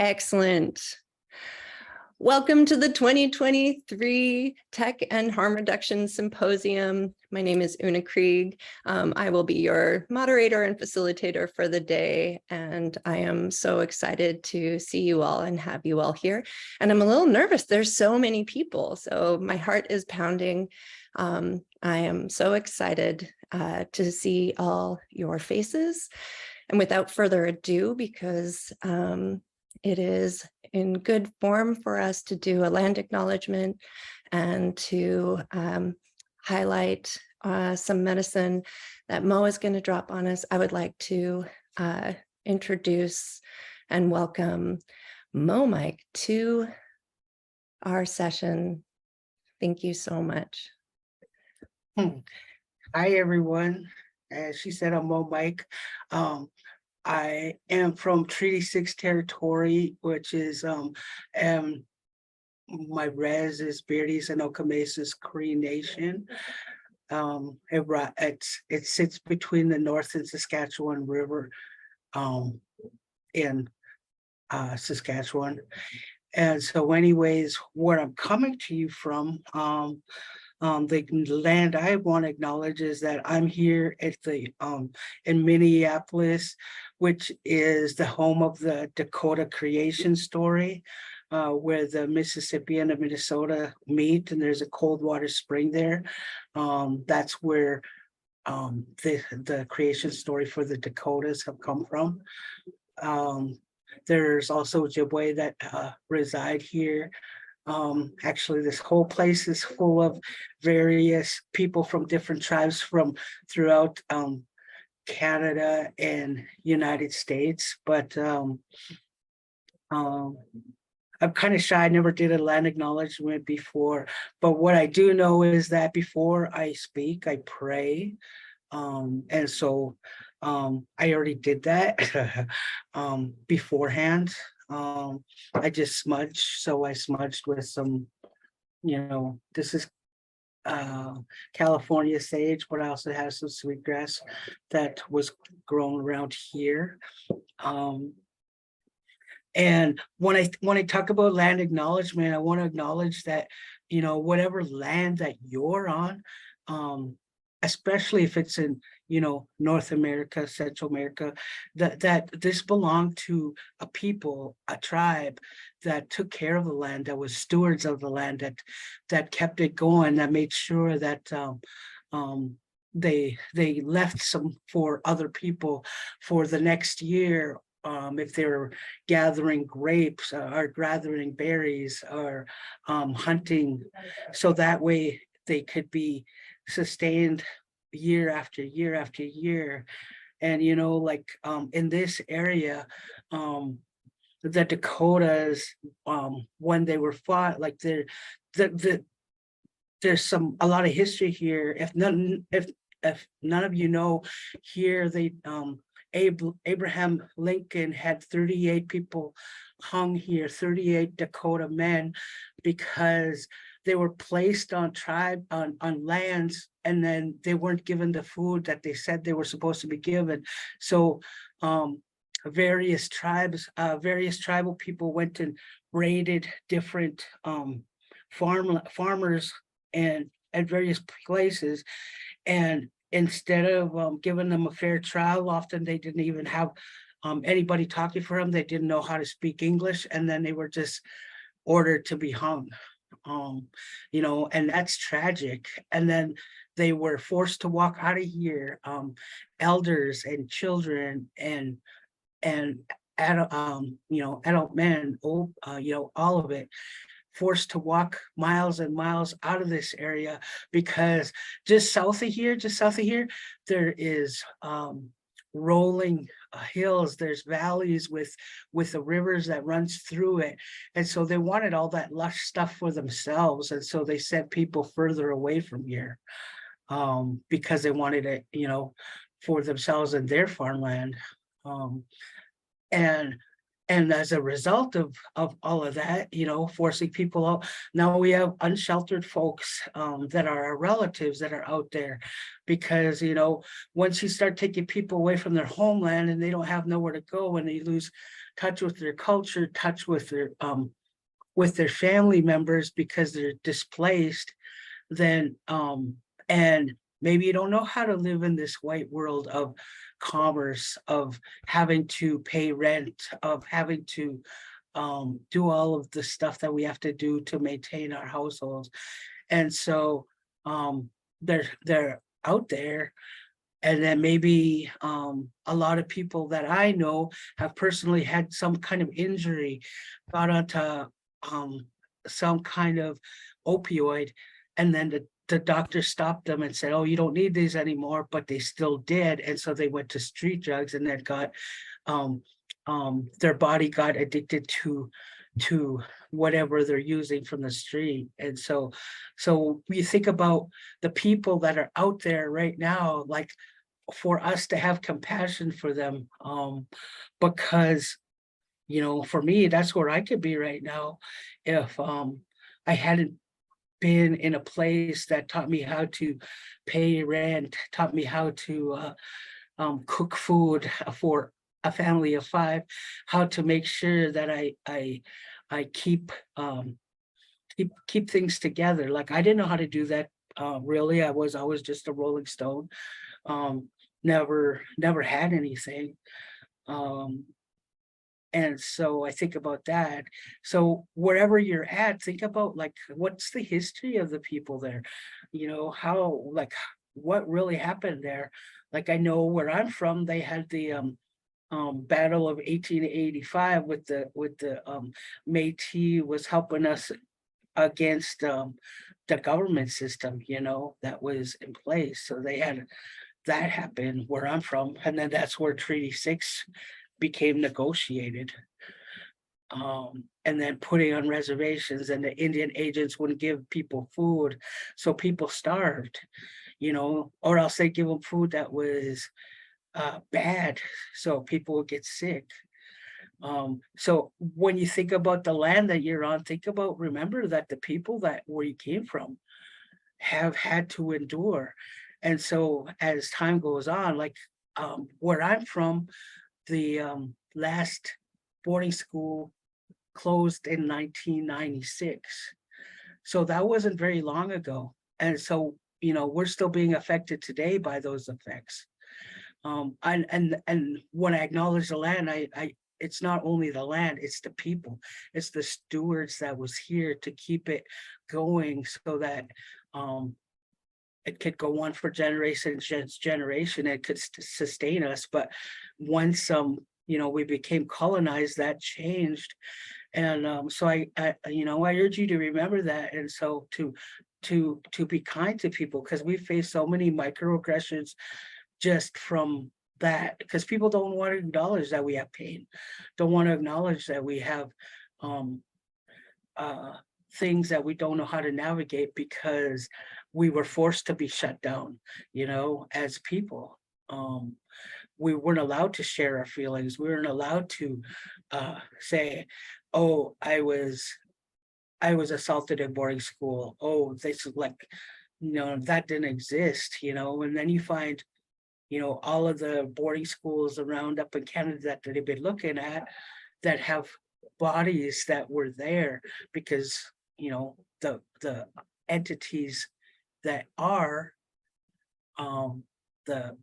Excellent. Welcome to the 2023 Tech and Harm Reduction Symposium. My name is Oona Krieg. I will be your moderator and facilitator for the day, and I am so excited to see you all and have you all here. And I'm a little nervous. There's so many people, so my heart is pounding. I am so excited to see all your faces. And without further ado, because it is in good form for us to do a land acknowledgement and to highlight some medicine that Mo is going to drop on us. I would like to introduce and welcome Mo Mike to our session. Thank you so much. Hi, everyone. As she said, I'm Mo Mike. I am from Treaty 6 territory, which is my res is Beardy's and Okamesa's Cree Nation. It sits between the North and Saskatchewan River in Saskatchewan. And so anyways, where I'm coming to you from, the land I want to acknowledge is that I'm here at the in Minneapolis, which is the home of the Dakota creation story, where the Mississippi and the Minnesota meet, and there's a cold water spring there. That's where the creation story for the Dakotas have come from. There's also Ojibwe that reside here. Actually, this whole place is full of various people from different tribes from throughout Canada and United States. But I'm kind of shy. I never did a land acknowledgement before. But what I do know is that before I speak, I pray. And so I already did that beforehand. I just smudged, so I smudged with some, this is California sage, but I also have some sweetgrass that was grown around here. And when I talk about land acknowledgement, I want to acknowledge that, whatever land that you're on, especially if it's in, North America, Central America, that this belonged to a people, a tribe that took care of the land, that was stewards of the land, that kept it going, that made sure that they left some for other people for the next year. If they were gathering grapes or gathering berries or hunting, so that way they could be sustained year after year after year. And in this area, the Dakotas, when they were fought, like there's a lot of history here. If none of you know, here they Abraham Lincoln had 38 people hung here, 38 Dakota men, because they were placed on lands, and then they weren't given the food that they said they were supposed to be given. So various tribal people went and raided different farmers and at various places, and instead of giving them a fair trial, often they didn't even have anybody talking for them. They didn't know how to speak English, and then they were just ordered to be hung. And that's tragic. And then they were forced to walk out of here, elders and children and adult men, all of it, forced to walk miles and miles out of this area, because just south of here, there is rolling hills, there's valleys with the rivers that runs through it. And so they wanted all that lush stuff for themselves. And so they sent people further away from here because they wanted it, for themselves and their farmland. And And as a result of all of that, you know, forcing people out, now we have unsheltered folks that are our relatives that are out there, because, you know, once you start taking people away from their homeland and they don't have nowhere to go, and they lose touch with their culture, touch with their family members because they're displaced, then and maybe you don't know how to live in this white world of commerce, of having to pay rent, of having to do all of the stuff that we have to do to maintain our households. And so they're out there. And then maybe a lot of people that I know have personally had some kind of injury, got onto some kind of opioid, and then the doctor stopped them and said, oh, you don't need these anymore, but they still did. And so they went to street drugs, and then got their body got addicted to whatever they're using from the street. And so we think about the people that are out there right now, like, for us to have compassion for them, because, you know, for me, that's where I could be right now if I hadn't been in a place that taught me how to pay rent, taught me how to cook food for a family of 5, how to make sure that I keep keep things together. Like, I didn't know how to do that. Really, I was always just a Rolling Stone. Never had anything. And so I think about that. So wherever you're at, think about, like, what's the history of the people there? You know, how, like, what really happened there? Like, I know where I'm from, they had the Battle of 1885 with the Métis was helping us against the government system, you know, that was in place. So they had that happen where I'm from, and then that's where Treaty 6 became negotiated. And then putting on reservations, and the Indian agents wouldn't give people food, so people starved, you know, or else they give them food that was bad, so people would get sick. So when you think about the land that you're on, remember that the people that where you came from have had to endure. And so as time goes on, like where I'm from, the last boarding school closed in 1996. So that wasn't very long ago. And so, you know, we're still being affected today by those effects. And when I acknowledge the land, I it's not only the land, it's the people, it's the stewards that was here to keep it going, so that it could go on for generation, it could sustain us. But once you know, we became colonized, that changed. And so I you know, I urge you to remember that. And so to be kind to people, because we face so many microaggressions just from that, because people don't want to acknowledge that we have pain, don't want to acknowledge that we have things that we don't know how to navigate, because we were forced to be shut down, you know, as people. We weren't allowed to share our feelings. We weren't allowed to say, oh, I was assaulted in boarding school. Oh, this is like, you know, that didn't exist, you know. And then you find, you know, all of the boarding schools around up in Canada that they've been looking at that have bodies that were there because, you know, the entities that are the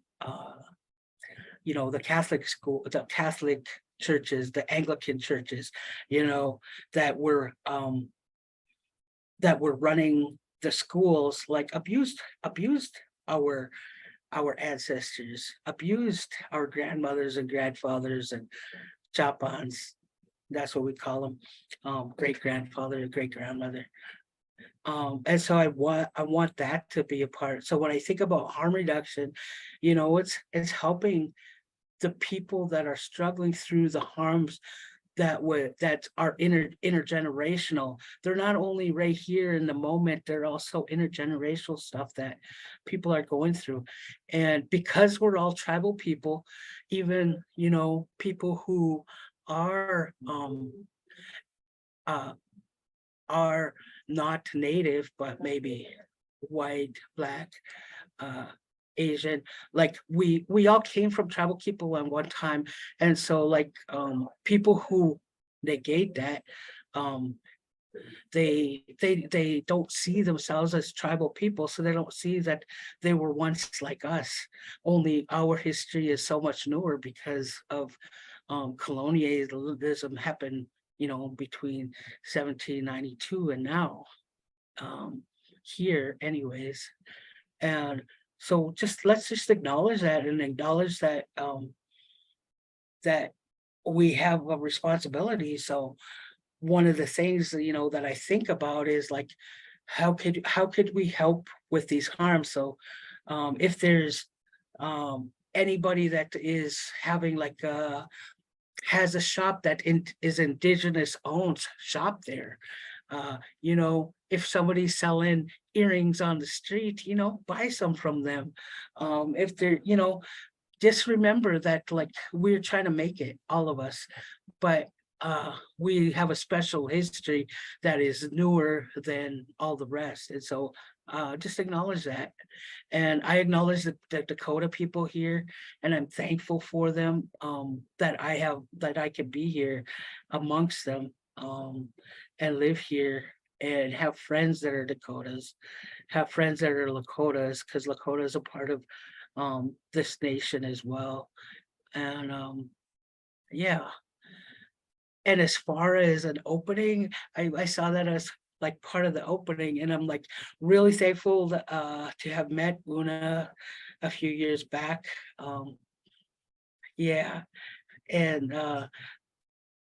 you know, the Catholic school, the Catholic churches, the Anglican churches, you know, that were running the schools, like abused our ancestors, abused our grandmothers and grandfathers and chapans. That's what we call them, great grandfather, great grandmother. And so I want that to be a part. So when I think about harm reduction, you know, it's helping the people that are struggling through the harms that are intergenerational. They're not only right here in the moment, they're also intergenerational stuff that people are going through. And because we're all tribal people, even, you know, people who are uh are not native, but maybe white, black, uh Asian, like we all came from tribal people at one time. And so like people who negate that, um they don't see themselves as tribal people, so they don't see that they were once like us. Only our history is so much newer because of colonialism happened, between 1792 and now, here anyways. And so let's just acknowledge that, and acknowledge that that we have a responsibility. So one of the things that, that I think about is like, how could we help with these harms? So if there's anybody that is having like has a shop that is indigenous owned shop there, if somebody's selling earrings on the street, buy some from them. If they're, just remember that like we're trying to make it, all of us, but we have a special history that is newer than all the rest. And so just acknowledge that. And I acknowledge the Dakota people here, and I'm thankful for them, that I can be here amongst them, and live here and have friends that are Dakotas, have friends that are Lakotas, because Lakota is a part of this nation as well. And yeah. And as far as an opening, I saw that as like part of the opening, and I'm like really thankful to have met Oona a few years back. Yeah, and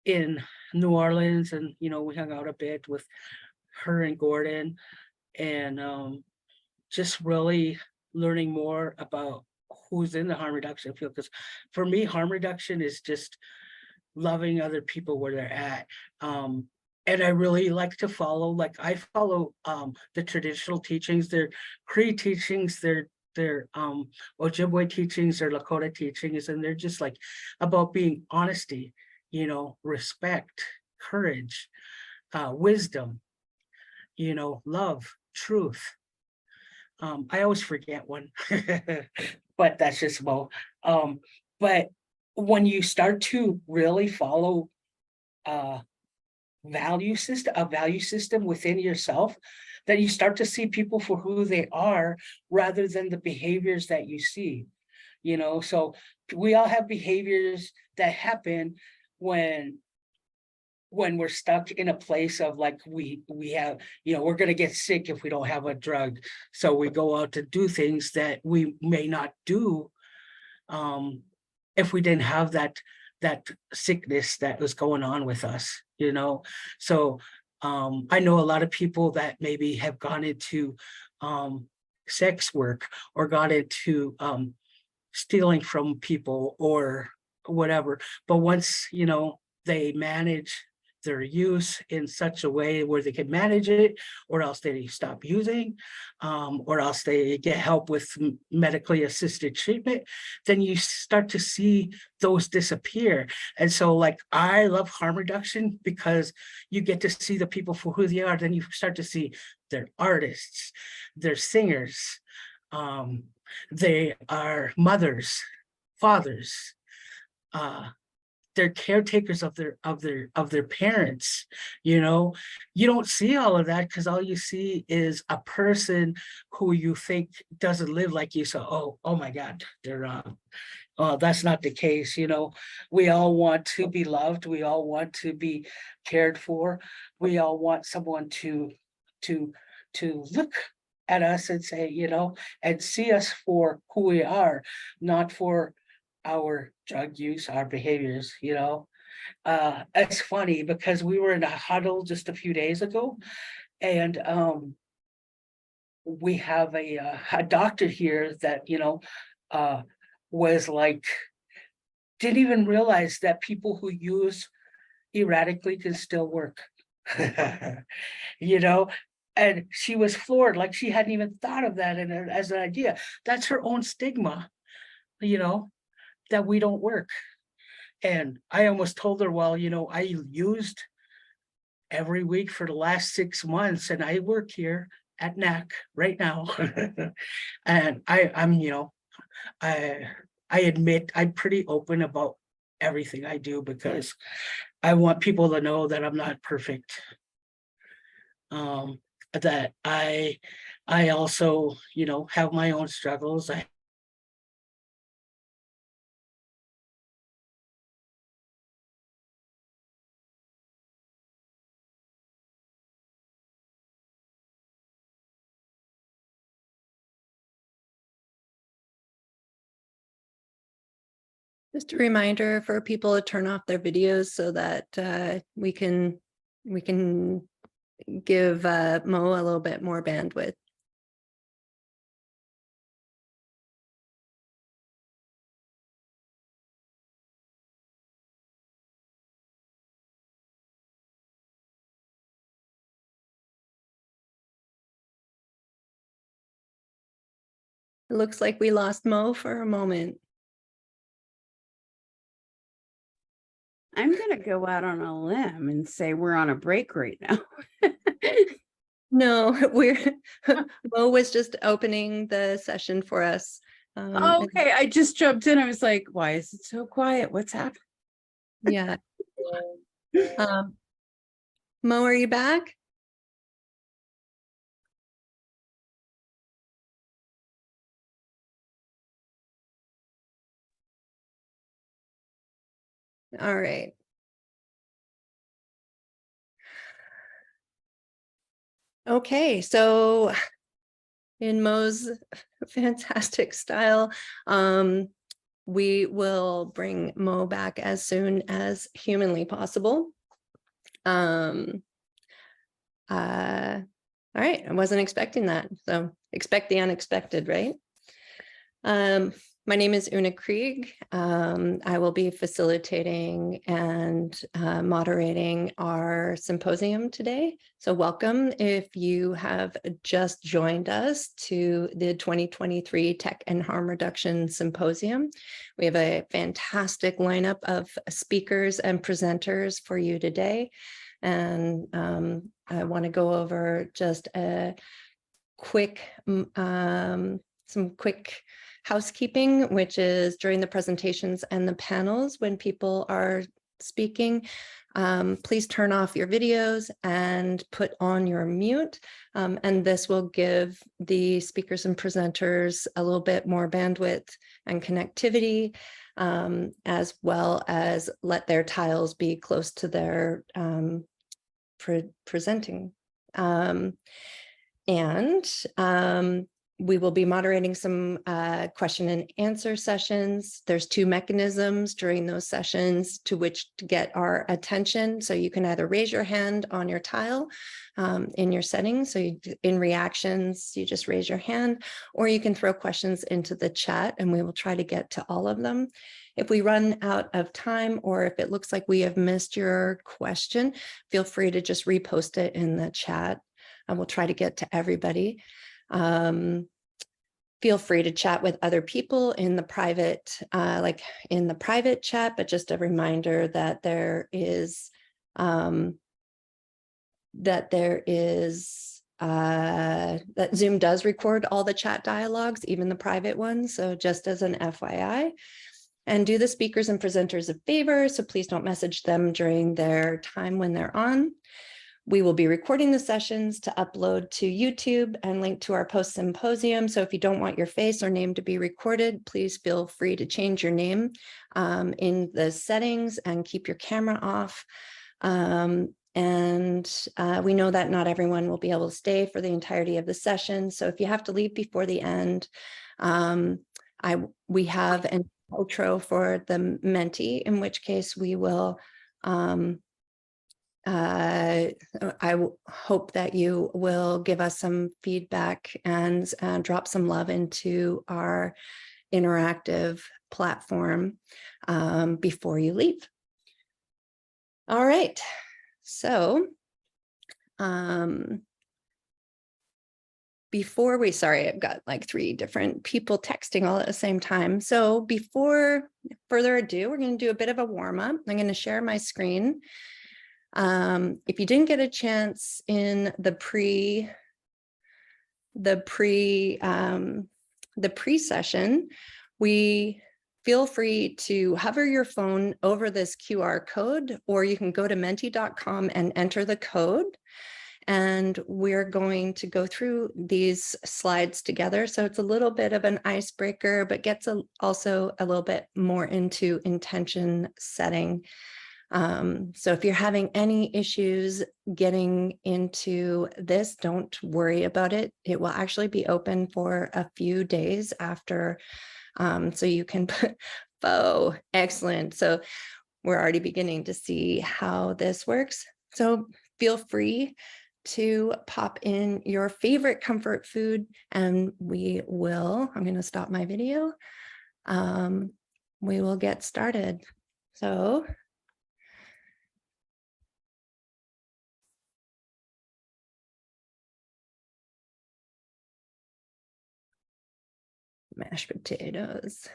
in New Orleans, and we hung out a bit with her and Gordon, and just really learning more about who's in the harm reduction field. Because for me, harm reduction is just loving other people where they're at. And I really like to follow, like I follow the traditional teachings, their Cree teachings, their Ojibwe teachings, their Lakota teachings, and they're just like about being honesty, respect, courage, wisdom, love, truth. I always forget one, but that's just Mo. But when you start to really follow a value system within yourself, that you start to see people for who they are rather than the behaviors that you see. So we all have behaviors that happen when we're stuck in a place of like we have, we're going to get sick if we don't have a drug, so we go out to do things that we may not do if we didn't have that sickness that was going on with us. So I know a lot of people that maybe have gone into sex work, or got into stealing from people or whatever, but once they manage their use in such a way where they can manage it, or else they stop using, or else they get help with medically assisted treatment, then you start to see those disappear. And so like I love harm reduction because you get to see the people for who they are. Then you start to see they're artists, they're singers, they are mothers, fathers, they're caretakers of their parents. You don't see all of that, because all you see is a person who you think doesn't live like you. So oh my God, they're that's not the case. We all want to be loved, we all want to be cared for, we all want someone to look at us and say, and see us for who we are, not for our drug use, our behaviors. It's funny because we were in a huddle just a few days ago, and we have a doctor here that was like, didn't even realize that people who use erratically can still work. you know and she was floored, like she hadn't even thought of that as an idea. That's her own stigma, you know that we don't work. And I almost told her, well, you know, I used every week for the last 6 months, and I work here at NAC right now. And I'm, you know, I I admit I'm pretty open about everything I do because I want people to know that I'm not perfect. That I also, you know, have my own struggles. I Just a reminder for people to turn off their videos so that we can give Mo a little bit more bandwidth. It looks like we lost Mo for a moment. I'm gonna go out on a limb and say we're on a break right now. No, Mo was just opening the session for us. Oh, okay, I just jumped in. I was like, why is it so quiet? What's happening? Yeah. Mo, are you back? All right. Okay, so in Mo's fantastic style, we will bring Mo back as soon as humanly possible. All right, I wasn't expecting that, so expect the unexpected, right? My name is Oona Krieg. I will be facilitating and moderating our symposium today. So welcome if you have just joined us to the 2023 Tech and Harm Reduction Symposium. We have a fantastic lineup of speakers and presenters for you today. And I want to go over just a quick, some quick housekeeping, which is during the presentations and the panels when people are speaking, please turn off your videos and put on your mute. And this will give the speakers and presenters a little bit more bandwidth and connectivity, as well as let their tiles be close to their presenting. We will be moderating some question and answer sessions. There's 2 mechanisms during those sessions to which to get our attention. So you can either raise your hand on your tile in your settings. So in reactions, you just raise your hand, or you can throw questions into the chat and we will try to get to all of them. If we run out of time, or if it looks like we have missed your question, feel free to just repost it in the chat and we'll try to get to everybody. Feel free to chat with other people in the private, like in the private chat, but just a reminder that there is, that Zoom does record all the chat dialogues, even the private ones. So just as an FYI. And do the speakers and presenters a favor, so please don't message them during their time when they're on. We will be recording the sessions to upload to YouTube and link to our post-symposium. So if you don't want your face or name to be recorded, please feel free to change your name in the settings and keep your camera off. We know that not everyone will be able to stay for the entirety of the session. So if you have to leave before the end, we have an outro for the mentee, in which case we will I hope that you will give us some feedback and drop some love into our interactive platform before you leave. All right, so before we, sorry, I've got like 3 different people texting all at the same time. So before further ado, we're going to do a bit of a warm up. I'm going to share my screen. If you didn't get a chance in the pre-session, we feel free to hover your phone over this QR code, or you can go to menti.com and enter the code. And we're going to go through these slides together. So it's a little bit of an icebreaker, but gets also a little bit more into intention setting. So if you're having any issues getting into this, don't worry about it. It will actually be open for a few days after. So you can put, oh, excellent. So we're already beginning to see how this works. So feel free to pop in your favorite comfort food, and I'm going to stop my video. We will get started. So mashed potatoes.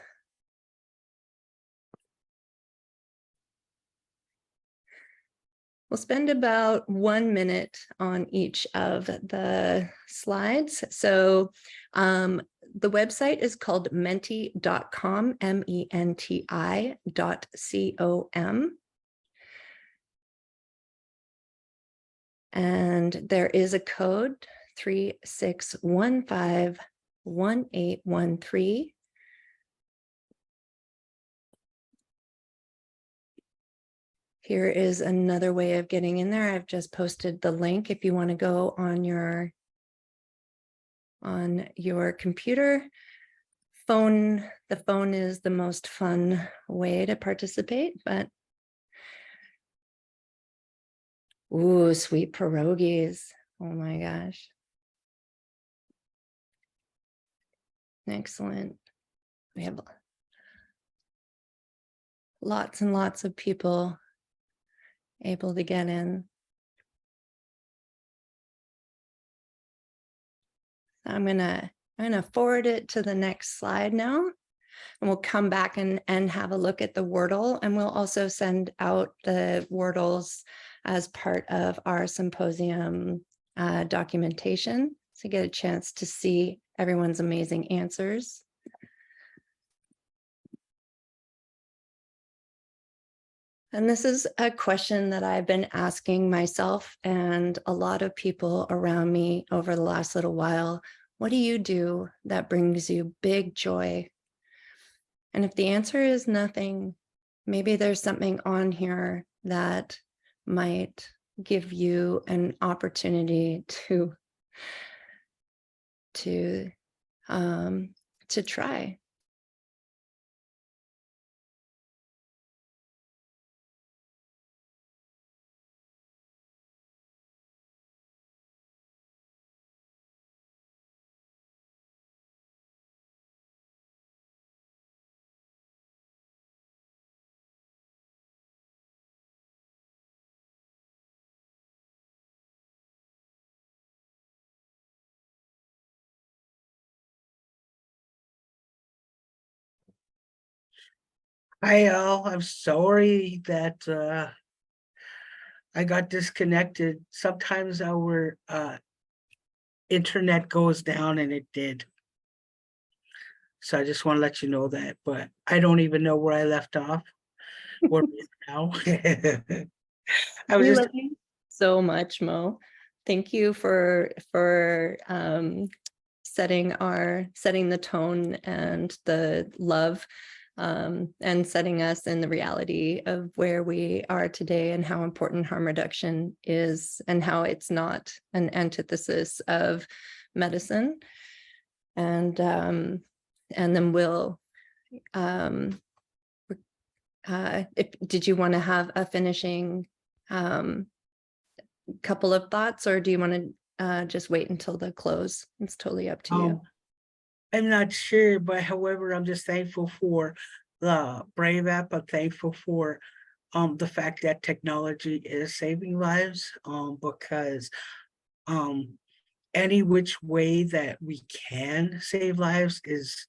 We'll spend about 1 minute on each of the slides. So the website is called menti.com, menti.com. And there is a code 36151813. Here is another way of getting in there. I've just posted the link if you want to go on your computer. Phone, the phone is the most fun way to participate, but ooh, sweet pierogies. Oh my gosh. Excellent. We have lots and lots of people able to get in. I'm gonna forward it to the next slide now, and we'll come back and have a look at the Wordle, and we'll also send out the Wordles as part of our symposium documentation, so you get a chance to see everyone's amazing answers. And this is a question that I've been asking myself and a lot of people around me over the last little while. What do you do that brings you big joy? And if the answer is nothing, maybe there's something on here that might give you an opportunity to try. Hi all, I'm sorry that I got disconnected. Sometimes our internet goes down, and it did. So I just want to let you know that, but I don't even know where I left off. Where we are now. I was We just love you so much, Mo. Thank you for setting the tone and the love, and setting us in the reality of where we are today and how important harm reduction is, and how it's not an antithesis of medicine. And then we'll did you want to have a finishing couple of thoughts, or do you want to just wait until the close? It's totally up to you. I'm not sure, but however, I'm just thankful for the Brave app. I'm thankful for the fact that technology is saving lives, because any which way that we can save lives is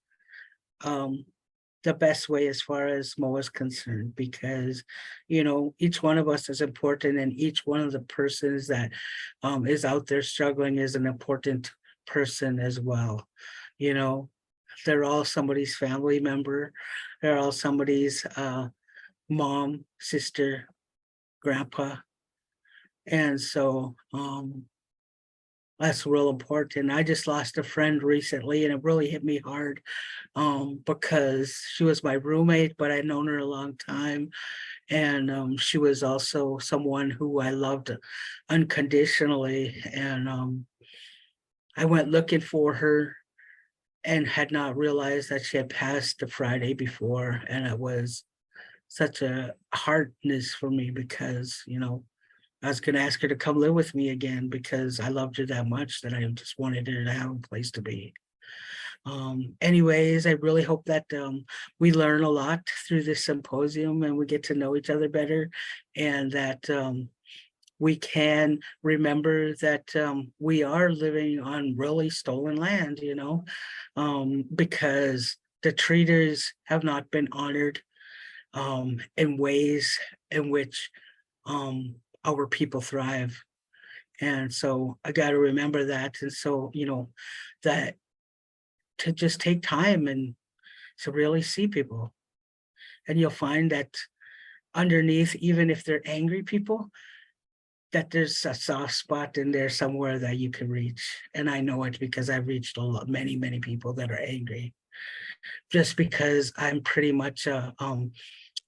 the best way as far as Mo is concerned, because, you know, each one of us is important, and each one of the persons that is out there struggling is an important person as well. You know, they're all somebody's family member. They're all somebody's mom, sister, grandpa. And so that's real important. I just lost a friend recently, and it really hit me hard because she was my roommate, but I'd known her a long time. And she was also someone who I loved unconditionally. And I went looking for her and had not realized that she had passed the Friday before. And it was such a hardness for me because, you know, I was going to ask her to come live with me again because I loved her that much that I just wanted her to have a place to be. Anyways, I really hope that we learn a lot through this symposium and we get to know each other better, and that we can remember that we are living on really stolen land, you know, because the treaters have not been honored in ways in which our people thrive. And so I got to remember that. And so, you know, that to just take time and to really see people. And you'll find that underneath, even if they're angry people, that there's a soft spot in there somewhere that you can reach. And I know it because I've reached many, many people that are angry. Just because I'm pretty much a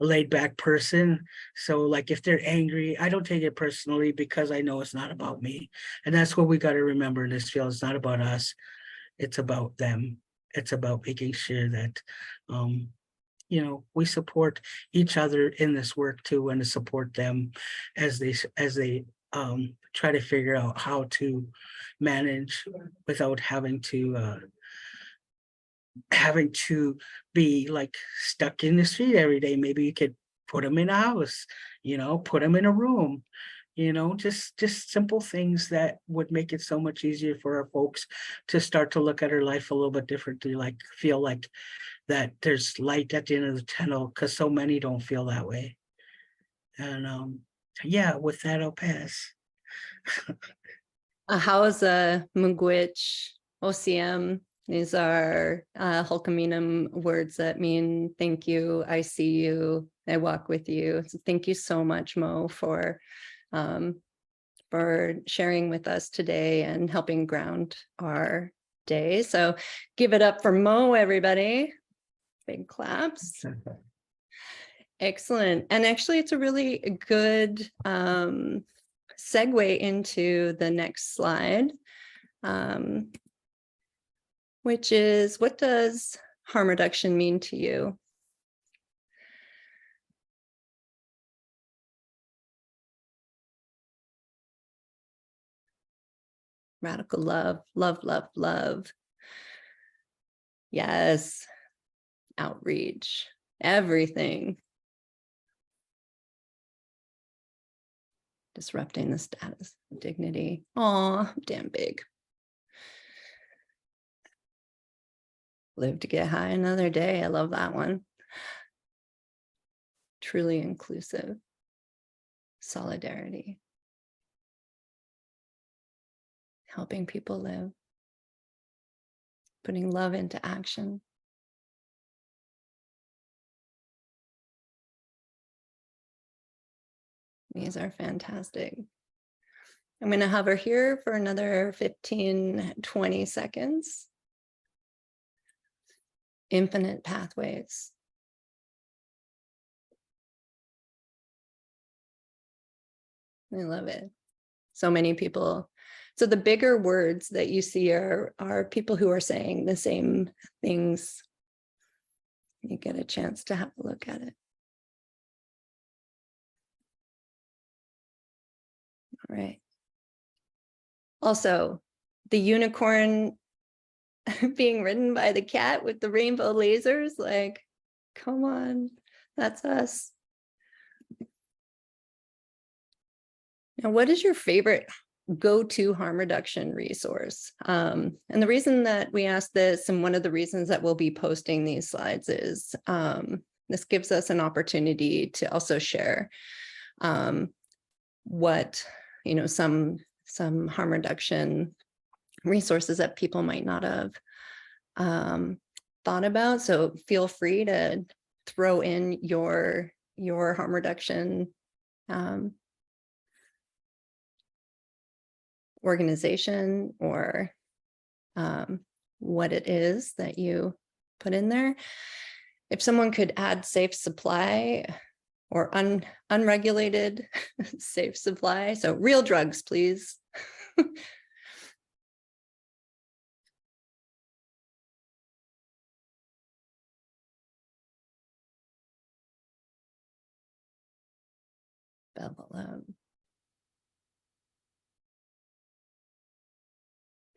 laid back person. So like if they're angry, I don't take it personally because I know it's not about me. And that's what we got to remember in this field. It's not about us. It's about them. It's about making sure that, you know, we support each other in this work too, and to support them as they try to figure out how to manage without having to be like stuck in the street every day. Maybe you could put them in a house, you know, put them in a room, you know, just simple things that would make it so much easier for our folks to start to look at our life a little bit differently, like feel like that there's light at the end of the tunnel, because so many don't feel that way. And yeah, with that, I'll pass. Ahausa, Mugwitch, OCM. These are Hulkaminam words that mean thank you, I see you, I walk with you. So thank you so much, Mo, for sharing with us today and helping ground our day. So give it up for Mo, everybody. Big claps. Excellent. And actually, it's a really good segue into the next slide, which is, what does harm reduction mean to you? Radical love, love, love, love. Yes. Outreach, everything. Disrupting the status of dignity. Aw, damn big. Live to get high another day. I love that one. Truly inclusive. Solidarity. Helping people live. Putting love into action. These are fantastic. I'm going to hover here for another 15, 20 seconds. Infinite pathways. I love it. So many people. So the bigger words that you see are people who are saying the same things. You get a chance to have a look at it. All right. Also, the unicorn being ridden by the cat with the rainbow lasers, like, come on, that's us. Now, what is your favorite go-to harm reduction resource. And the reason that we asked this, and one of the reasons that we'll be posting these slides is this gives us an opportunity to also share what, some harm reduction resources that people might not have thought about. So feel free to throw in your harm reduction organization or what it is that you put in there. If someone could add safe supply or unregulated safe supply, so real drugs, please.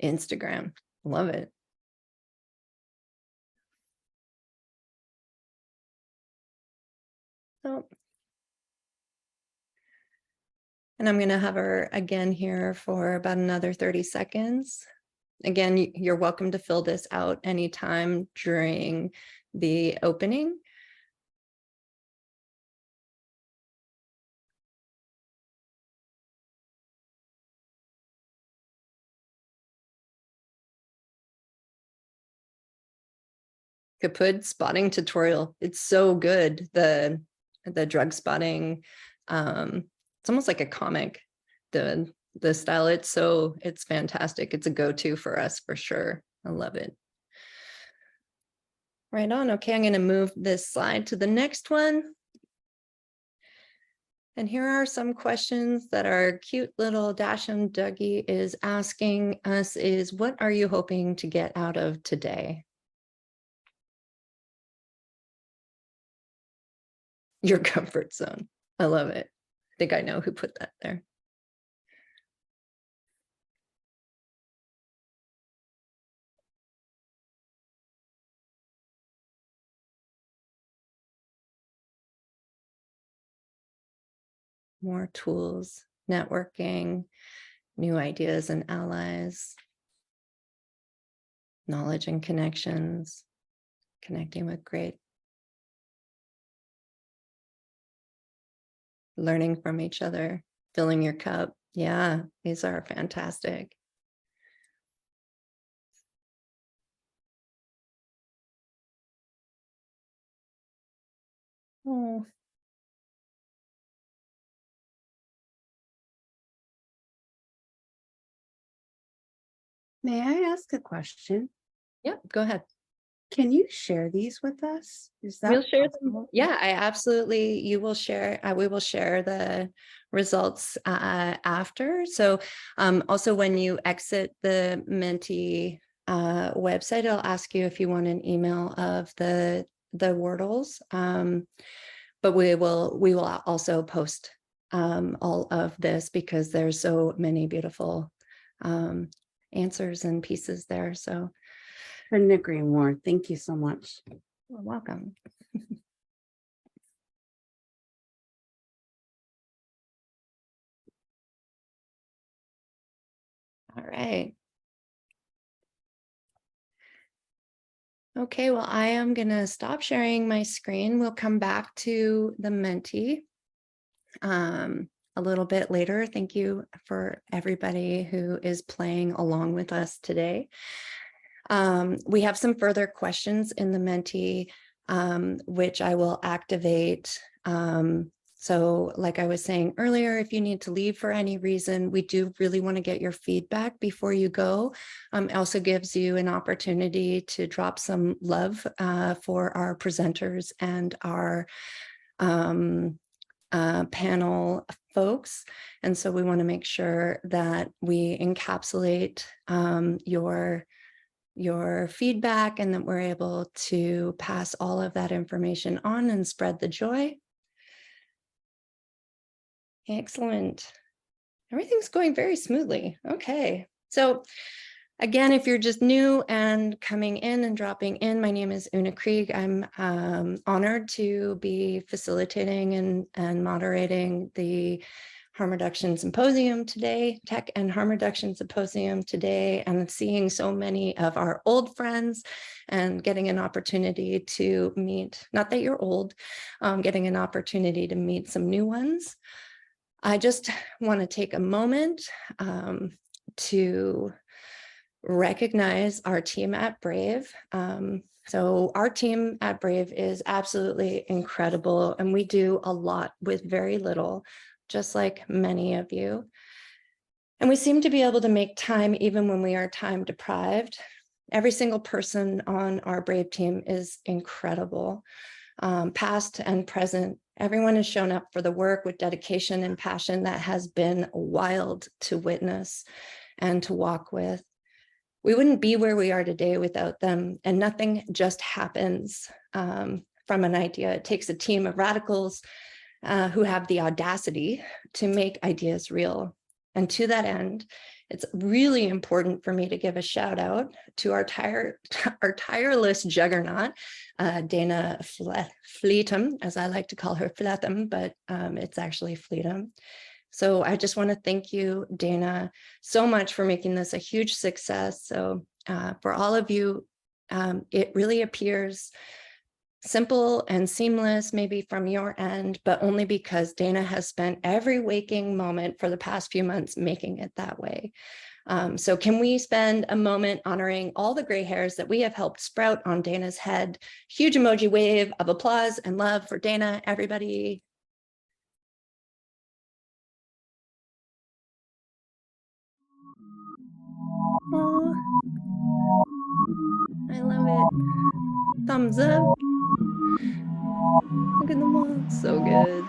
Instagram, love it. So, and I'm going to have her again here for about another 30 seconds. Again, you're welcome to fill this out anytime during the opening. Kaput spotting tutorial. It's so good. The drug spotting. It's almost like a comic. The style. It's fantastic. It's a go-to for us for sure. I love it. Right on. Okay, I'm going to move this slide to the next one. And here are some questions that our cute little Dasham Dougie is asking us is, what are you hoping to get out of today? Your comfort zone. I love it. I think I know who put that there. More tools, networking, new ideas and allies, knowledge and connections, connecting with great, learning from each other, filling your cup. Yeah, these are fantastic. Oh. May I ask a question? Yep, go ahead. Can you share these with us? Is that We'll share them. possible? Yeah, we will share the results after. So also when you exit the Menti website, it'll ask you if you want an email of the Wordles. But we will also post all of this because there's so many beautiful answers and pieces there. So Couldn't agree more. Thank you so much. you're welcome. All right. Okay, well, I am going to stop sharing my screen. We'll come back to the Menti a little bit later. Thank you for everybody who is playing along with us today. We have some further questions in the Menti, which I will activate. So like I was saying earlier, if you need to leave for any reason, we do really want to get your feedback before you go. It also gives you an opportunity to drop some love for our presenters and our panel folks. And so we want to make sure that we encapsulate your feedback and that we're able to pass all of that information on and spread the joy. Excellent. Everything's going very smoothly. Okay. So again, if you're just new and coming in and dropping in, my name is Oona Krieg. I'm honored to be facilitating and moderating the Harm Reduction Symposium today, Tech and Harm Reduction Symposium today, and seeing so many of our old friends and getting an opportunity to meet, not that you're old, getting an opportunity to meet some new ones. I just want to take a moment to recognize our team at Brave. So our team at Brave is absolutely incredible, and we do a lot with very little, just like many of you. And we seem to be able to make time even when we are time deprived. Every single person on our Brave team is incredible, past and present. Everyone has shown up for the work with dedication and passion that has been wild to witness and to walk with. We wouldn't be where we are today without them, and nothing just happens from an idea. It takes a team of radicals who have the audacity to make ideas real. And to that end, it's really important for me to give a shout out to our tireless juggernaut, Dana Fleetham, as I like to call her Fleetham, but it's actually Fleetham. So I just want to thank you, Dana, so much for making this a huge success. So for all of you, it really appears simple and seamless, maybe from your end, but only because Dana has spent every waking moment for the past few months making it that way. So can we spend a moment honoring all the gray hairs that we have helped sprout on Dana's head? Huge emoji wave of applause and love for Dana, everybody. Oh, I love it. Thumbs up. Look at them all. So good.